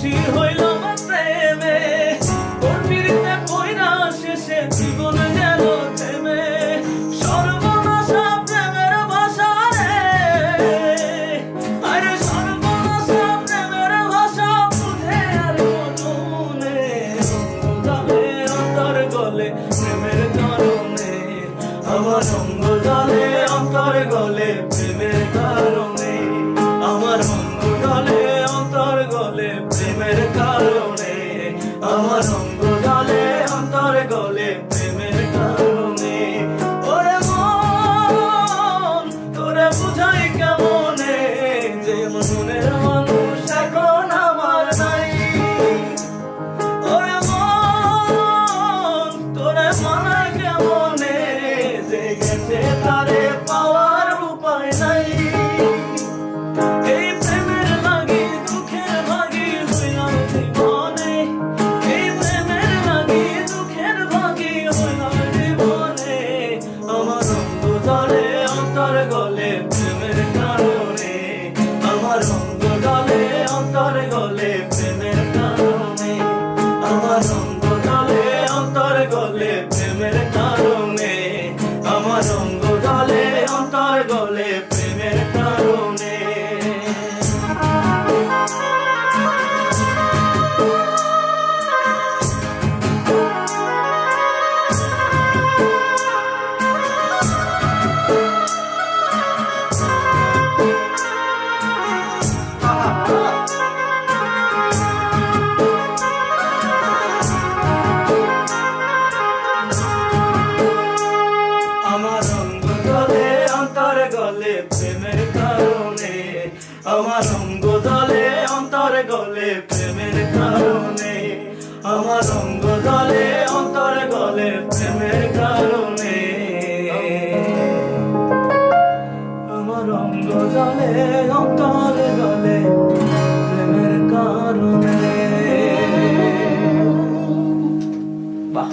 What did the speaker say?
খুশি হইলাম প্রেমে, তোর পিড়িতে পইরা শেষে জীবন গেল থেমে। সর্বনাশা প্রেমের ভাষা রে, আরে সর্বনাশা প্রেমের ভাষা বুঝে আর মনে। জালে অন্তর গলে প্রেমের কারণে, আমার অঙ্গ জালে অন্তর গলে প্রেমের কারণে, আমার অঙ্গ জালে অন্তর গলে প্রেমের কারণে, আমার অঙ্গ জালে অন্তর গলে প্রেমের কারণে। ওরে মন তোরে বুঝাই কেমনে, যে মনের মানুষ এখন আমার নাই। ওরে মন তোরে মানাই কেমনে, যে গেছে তারে পাওয়ার উপায় নাই। এই প্রেমের লাগি দুঃখের ভাগি হইলাম জীবনে, এই প্রেমের লাগি দুঃখের ভাগি হইলাম জীবনে। আমার অঙ্গ জলে অন্তর গলে প্রেমের কারণে, আমার অঙ্গ জলে অন্তর গলে প্রেমের কারণে, আমার অঙ্গ জলে অন্তর গলে প্রেমের কারণে, আমার অঙ্গ জলে অন্তর গলে প্রেমের কারণে। আমার অঙ্গ জলে অন্তর গলে প্রেমের কারণে, আমার অঙ্গ জলে অন্তর গলে প্রেমের কারণে, আমার অঙ্গ জলে অন্তর গলে প্রেমের কারণে, আমার অঙ্গ জলে অন্তর গলে প্রেমের কারণে। বাহ